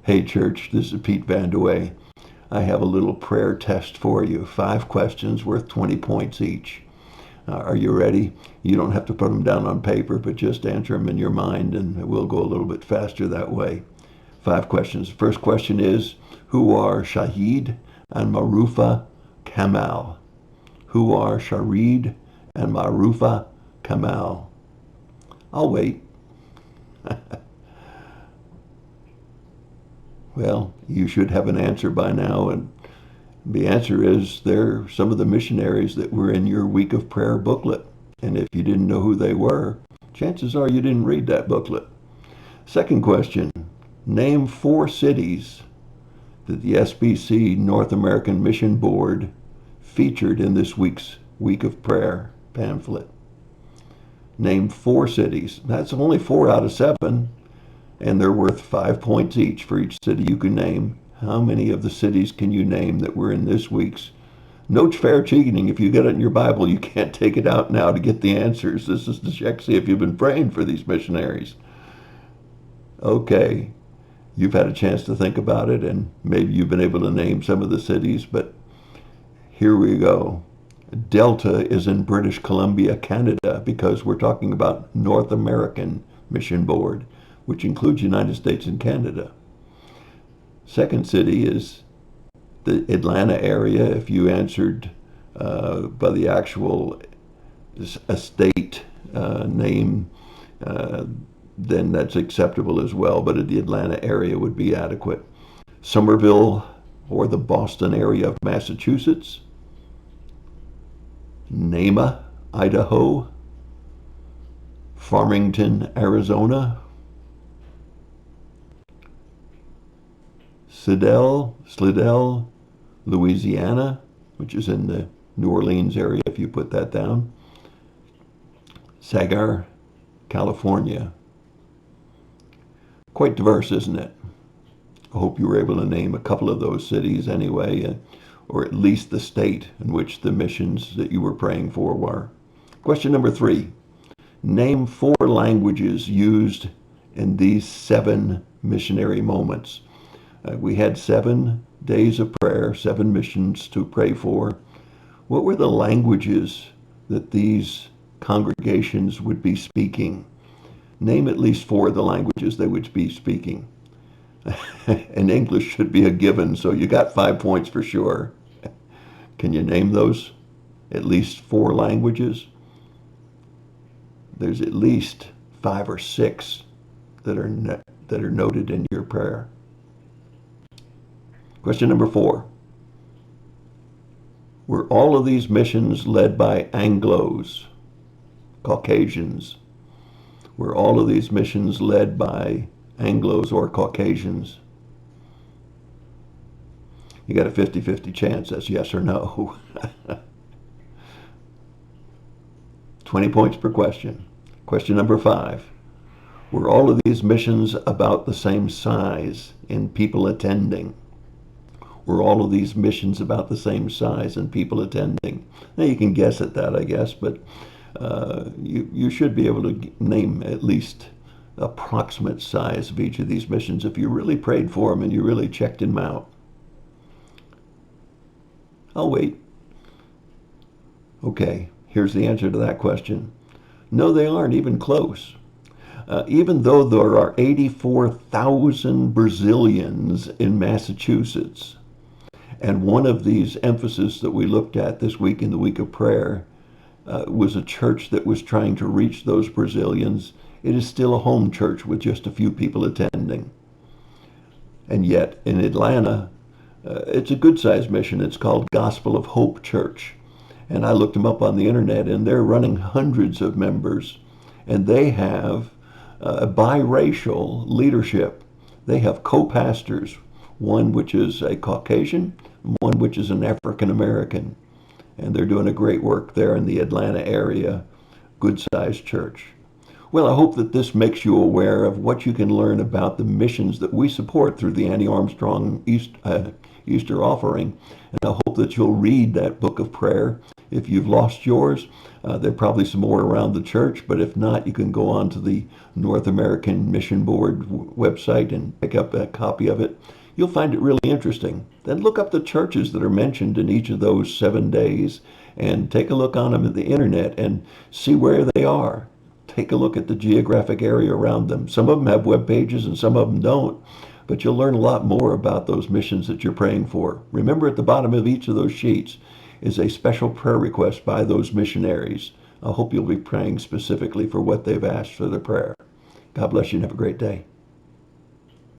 Hey, church, this is Pete Van Way. I have a little prayer test for you. 5 questions worth 20 points each. Are you ready? You don't have to put them down on paper, but just answer them in your mind, and we'll go a little bit faster that way. 5 questions. The first question is, who are Shahid and Marufa Kamal? Who are Sharid and Marufa Kamal? I'll wait. Well, you should have an answer by now, and the answer is they're some of the missionaries that were in your Week of Prayer booklet. And if you didn't know who they were, chances are you didn't read that booklet. Second question, name 4 cities that the SBC North American Mission Board featured in this week's Week of Prayer pamphlet. Name 4 cities. That's only 4 out of 7. And they're worth 5 points each for each city you can name. How many of the cities can you name that were in this week's? No fair cheating. If you get it in your Bible, you can't take it out now to get the answers. This is to check, see if you've been praying for these missionaries. Okay, you've had a chance to think about it, and maybe you've been able to name some of the cities, but here we go. Delta is in British Columbia, Canada, because we're talking about North American Mission Board, which includes United States and Canada. Second city is the Atlanta area. If you answered by the actual estate name, then that's acceptable as well, but the Atlanta area would be adequate. Somerville, or the Boston area of Massachusetts. Nama, Idaho. Farmington, Arizona. Slidell, Louisiana, which is in the New Orleans area if you put that down. Sagar, California. Quite diverse, isn't it? I hope you were able to name a couple of those cities anyway, or at least the state in which the missions that you were praying for were. Question number 3. Name 4 languages used in these 7 missionary moments. We had 7 days of prayer, 7 missions to pray for. What were the languages that these congregations would be speaking? Name at least 4 of the languages they would be speaking. And English should be a given, so you got 5 points for sure. Can you name those at least 4 languages? There's at least 5 or 6 that are noted in your prayer. Question number 4. Were all of these missions led by Anglos, Caucasians? Were all of these missions led by Anglos or Caucasians? You got a 50-50 chance. That's yes or no. 20 points per question. Question number 5. Were all of these missions about the same size in people attending? Were all of these missions about the same size and people attending? Now you can guess at that, I guess, but you should be able to name at least approximate size of each of these missions if you really prayed for them and you really checked them out. I'll wait. Okay, here's the answer to that question. No, they aren't even close. Even though there are 84,000 Brazilians in Massachusetts, and one of these emphases that we looked at this week in the Week of Prayer was a church that was trying to reach those Brazilians, it is still a home church with just a few people attending. And yet in Atlanta, it's a good-sized mission. It's called Gospel of Hope Church. And I looked them up on the internet, and they're running hundreds of members. And they have biracial leadership. They have co-pastors, one which is a Caucasian, one which is an African American. And they're doing a great work there in the Atlanta area, good-sized church. Well, I hope that this makes you aware of what you can learn about the missions that we support through the Annie Armstrong Easter offering. And I hope that you'll read that book of prayer. If you've lost yours, there are probably some more around the church, but if not, you can go on to the North American Mission Board website and pick up a copy of it. You'll find it really interesting. Then look up the churches that are mentioned in each of those 7 days and take a look on them at the internet and see where they are. Take a look at the geographic area around them. Some of them have web pages and some of them don't, but you'll learn a lot more about those missions that you're praying for. Remember, at the bottom of each of those sheets is a special prayer request by those missionaries. I hope you'll be praying specifically for what they've asked for their prayer. God bless you and have a great day.